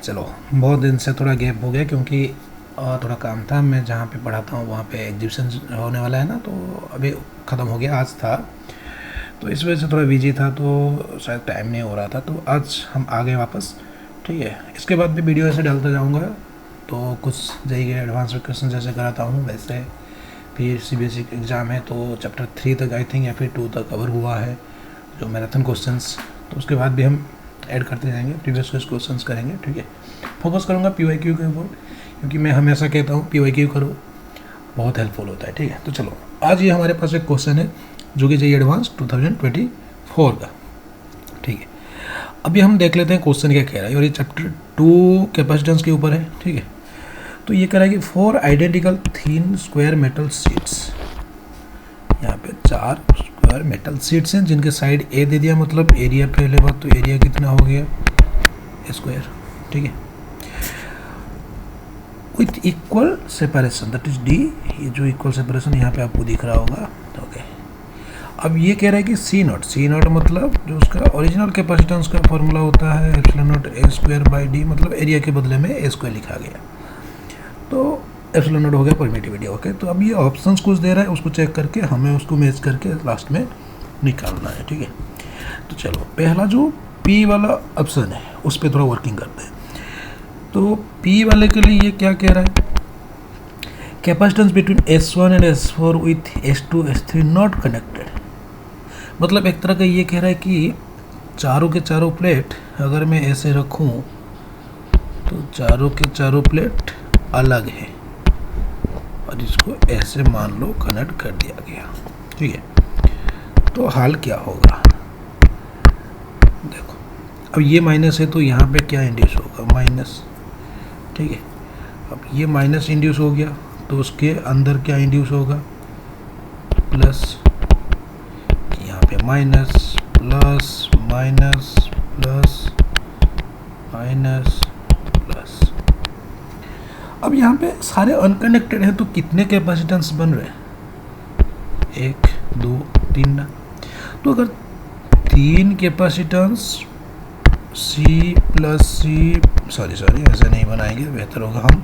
चलो, बहुत दिन से थोड़ा गैप हो गया क्योंकि थोड़ा काम था। मैं जहाँ पे पढ़ाता हूँ वहाँ पे एग्जीबिशन होने वाला है ना, तो अभी ख़त्म हो गया, आज था। तो इस वजह से थोड़ा बिजी था, तो शायद टाइम नहीं हो रहा था, तो आज हम आ गए वापस। ठीक है, इसके बाद भी वीडियो ऐसे डालता जाऊँगा। तो कुछ जाइए एडवांस क्वेश्चन जैसे कराता हूँ वैसे। फिर सीबीएसई एग्ज़ाम है तो चैप्टर 3 तक आई थिंक या फिर 2 तक कवर हुआ है, जो मैराथन क्वेश्चंस। तो उसके बाद भी हम ऐड करते जाएंगे, प्रीवियस क्वेश्चंस करेंगे। ठीक है, फोकस करूँगा पीवाईक्यू के ऊपर, क्योंकि मैं हमेशा कहता हूँ पीवाईक्यू करो, बहुत हेल्पफुल होता है। ठीक है, तो चलो आज ये हमारे पास एक क्वेश्चन है जो कि चाहिए एडवांस 2024 का। ठीक है, अभी हम देख लेते हैं क्वेश्चन क्या कह रहा है, और ये चैप्टर 2 कैपेसिटेंस के ऊपर है। ठीक है, तो ये कह रहा है कि 4 identical thin square metal sheets, यहाँ पे 4 स्क्वायर मेटल शीट्स हैं जिनके साइड ए दे दिया, मतलब एरिया पहले बात तो एरिया कितना हो गया स्क्वायर। ठीक है, with equal separation that is D, ये जो इक्वल सेपरेशन यहाँ पे आपको दिख रहा होगा। ओके, अब ये कह रहा है कि सी नॉट मतलब जो उसका ओरिजिनल कैपेसिटेंस का फॉर्मूला होता है epsilon not a square by D, मतलब एरिया के बदले में ए स्क्वायर लिखा गया, तो एप्सिलॉन नॉट हो गया परमिटिविटी। ओके, तो अब ये ऑप्शंस कुछ दे रहा है, उसको चेक करके हमें उसको मैच करके लास्ट में निकालना है। ठीक है, तो चलो पहला जो पी वाला ऑप्शन है उस पर थोड़ा वर्किंग करते हैं। तो पी वाले के लिए ये क्या कह रहा है, capacitance between S1 and S4 with S2 S3 not connected, मतलब एक तरह का ये कह रहा है कि चारों के चारों प्लेट अगर मैं ऐसे रखूं तो चारों के चारों प्लेट अलग है, और इसको ऐसे मान लो कनेक्ट कर दिया गया। ठीक है, तो हाल क्या होगा, देखो अब ये माइनस है तो यहाँ पे क्या इंड्यूस होगा, माइनस। ठीक है, अब ये माइनस इंड्यूस हो गया तो उसके अंदर क्या इंड्यूस होगा, प्लस। यहाँ पे minus plus minus plus minus plus. अब यहाँ पे सारे अनकनेक्टेड हैं तो कितने कैपेसिटेंस बन रहे हैं, 1 2 3 ना। तो अगर 3 कैपेसिटेंस सी प्लस सी, सॉरी ऐसे नहीं बनाएंगे, बेहतर होगा हम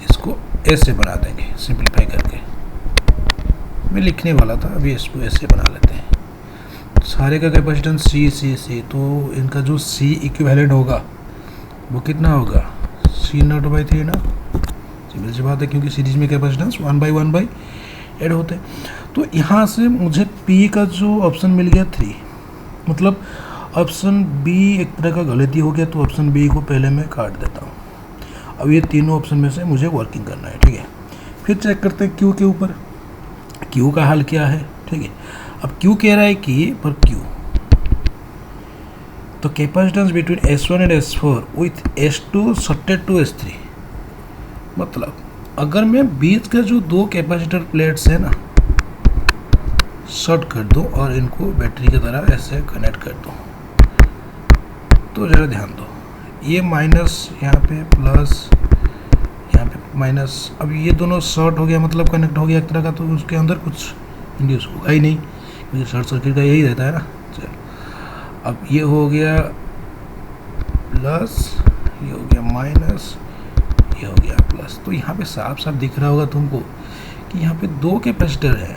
इसको ऐसे बना देंगे सिंप्लीफाई करके। मैं लिखने वाला था, अभी इसको ऐसे बना लेते हैं। सारे का कैपेसिटेंस सी, तो इनका जो सी इक्विवेलेंट होगा वो कितना होगा, C0/3 ना। सिंपल सी बात है, क्योंकि सीरीज में कैपेसिटेंस 1/1 ऐड होते हैं। तो यहाँ से मुझे पी का जो ऑप्शन मिल गया 3, मतलब ऑप्शन बी एक तरह का गलती हो गया, तो ऑप्शन बी को पहले मैं काट देता हूँ। अब ये तीनों ऑप्शन में से मुझे वर्किंग करना है। ठीक है, फिर चेक करते हैं क्यू के ऊपर, क्यू का हल क्या है। ठीक है, अब क्यू कह रहा है कि पर क्यू, तो capacitance between S1 and S4 with S2 shorted to S3, मतलब अगर मैं बीच का जो 2 कैपेसिटर प्लेट्स है ना शॉर्ट कर दूं और इनको बैटरी की तरह ऐसे कनेक्ट कर दूं, तो ज़रा ध्यान दो, ये माइनस यहाँ पे प्लस यहाँ पे माइनस। अब ये दोनों शॉर्ट हो गया, मतलब कनेक्ट हो गया एक तरह का, तो उसके अंदर कुछ इंड्यूस होगा ही नहीं, क्योंकि शॉर्ट सर्किट का यही रहता है ना। चलो, अब ये हो गया प्लस, ये हो गया माइनस, ये हो गया प्लस। तो यहाँ पे साफ साफ दिख रहा होगा तुमको कि यहाँ पे 2 कैपेसिटर है,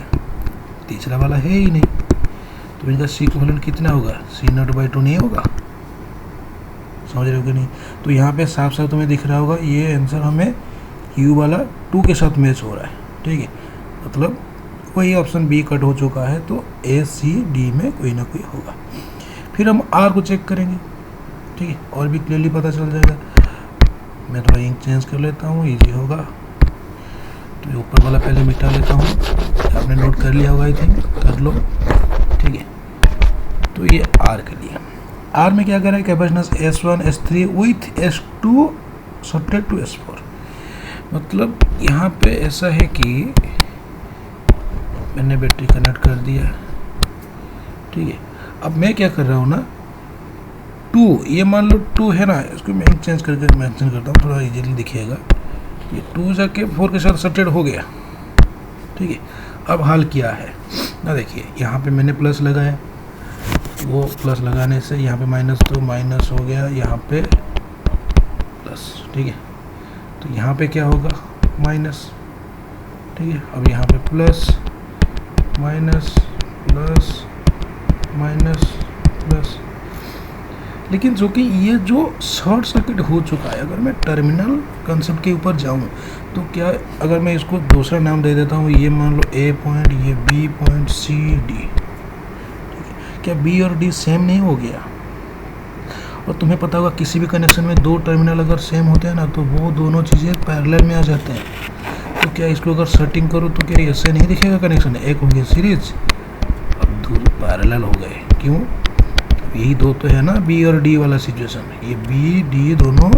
तीसरा वाला है ही नहीं, तो इनका सी इक्विवेलेंट कितना होगा, C0/2 नहीं होगा। समझ रहे हो कि नहीं। तो यहाँ पे साफ साफ तुम्हें दिख रहा होगा ये आंसर हमें U वाला 2 के साथ मैच हो रहा है। ठीक है, मतलब वही ऑप्शन बी कट हो चुका है, तो A C D में कोई ना कोई होगा। फिर हम R को चेक करेंगे। ठीक है, और भी क्लियरली पता चल जाएगा। मैं थोड़ा इंक चेंज कर लेता हूँ, ईजी होगा। तो ये ऊपर वाला पहले मिटा लेता हूँ, आपने नोट कर लिया होगा, आई थिंक कर लो। ठीक है, तो ये R के लिए, R में क्या कर रहा है, capacitance S1 S3 with S2 shorted to S4, मतलब यहाँ पे ऐसा है कि मैंने बैटरी कनेक्ट कर दिया। ठीक है, अब मैं क्या कर रहा हूँ ना, 2, ये मान लो 2 है ना, इसको मैं चेंज करके मेंशन करता हूँ, थोड़ा इजीली दिखेगा। ये 2 जाके 4 के साथ सटेड हो गया। ठीक है, अब हाल क्या है ना, देखिए यहाँ पे मैंने प्लस लगाया, वो प्लस लगाने से यहाँ पे माइनस, तो माइनस हो गया, यहाँ पे प्लस, ठीक है। तो यहाँ पे क्या होगा, माइनस, ठीक है। अब यहाँ पे plus minus plus minus plus. लेकिन जो कि ये जो शॉर्ट सर्किट हो चुका है, अगर मैं टर्मिनल कंसेप्ट के ऊपर जाऊँ तो क्या, अगर मैं इसको दूसरा नाम दे देता हूँ, ये मान लो ए पॉइंट, ये बी पॉइंट, सी डी, ठीक है। क्या बी और डी सेम नहीं हो गया? और तुम्हें पता होगा किसी भी कनेक्शन में दो टर्मिनल अगर सेम होते हैं ना तो वो दोनों चीज़ें पैरेलल में आ जाते हैं। तो क्या इसको अगर सेटिंग करो तो क्या ऐसे नहीं दिखेगा कनेक्शन? एक हो गया सीरीज, अब दो पैरेलल हो गए। क्यों? यही दो तो है ना बी और डी वाला सिचुएशन। ये बी डी दोनों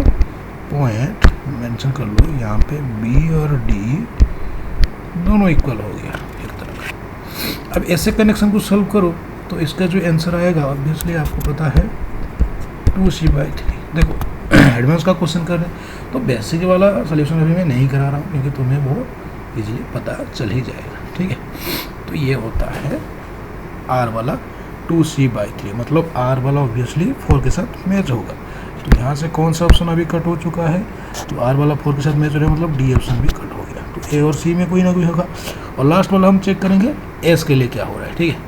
पॉइंट मेंशन कर लो, यहाँ पे बी और डी दोनों इक्वल हो गया एक तरह का। अब ऐसे कनेक्शन को सॉल्व करो तो इसका जो आंसर आएगा ऑब्वियसली आपको पता है 2C/3। देखो एडवांस का क्वेश्चन कर रहे हैं तो बेसिक वाला सोल्यूशन अभी मैं नहीं करा रहा हूँ क्योंकि तुम्हें वो इजीली पता चल ही जाएगा, ठीक है। तो ये होता है आर वाला 2C/3, मतलब आर वाला ऑब्वियसली 4 के साथ मैच होगा। तो यहाँ से कौन सा ऑप्शन अभी कट हो चुका है? तो आर वाला 4 के साथ मैच हो रहा है, मतलब डी ऑप्शन भी कट हो गया। तो ए और सी में कोई ना कोई होगा। और लास्ट वाला हम चेक करेंगे एस के लिए क्या हो रहा है, ठीक है।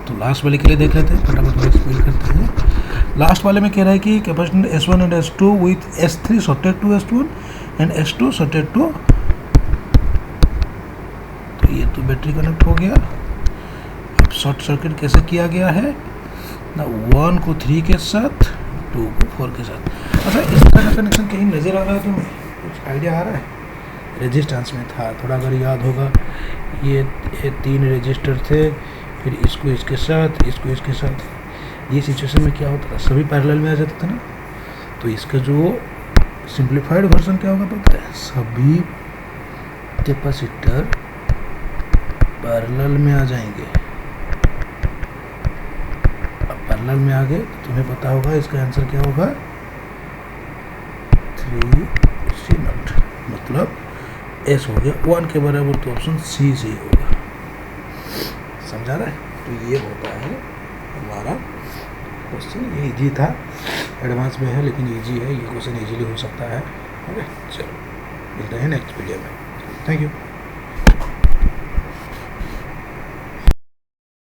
तो लास्ट वाले के लिए देख लेते हैं, फटाफट एक्सप्लेन करते हैं। लास्ट वाले में कह रहा है कि capacitor S1 and S2 with S3 shorted to S1 and S2 shorted to, तो ये तो बैटरी कनेक्ट हो गया। अब शॉर्ट सर्किट कैसे किया गया है ना, 1 को 3 के साथ, 2 को 4 के साथ। अच्छा, इस तरह का कनेक्शन कहीं नज़र आ रहा है तुम्हें? कुछ आइडिया आ रहा है? रेजिस्टेंस में था थोड़ा, अगर याद होगा ये 3 रजिस्टर थे, फिर इसको इसके साथ, इसको इसके साथ। ये सिचुएशन में क्या होता था, सभी पैरेलल में आ जाता था ना। तो इसका जो सिंप्लीफाइड वर्जन क्या होगा पता है? सभी कैपेसिटर पैरेलल में आ जाएंगे। अब पैरेलल में आ गए तो तुम्हें पता होगा इसका आंसर क्या होगा, 3C0, मतलब एस हो गया 1 के बराबर, तो ऑप्शन सी से ही होगा। समझा रहा है? तो ये होता है हमारा क्वेश्चन। ये इजी था, एडवांस में है लेकिन इजी है, ये क्वेश्चन इजीली हो सकता है। ओके, चलो मिलते हैं नेक्स्ट वीडियो में। Thank you.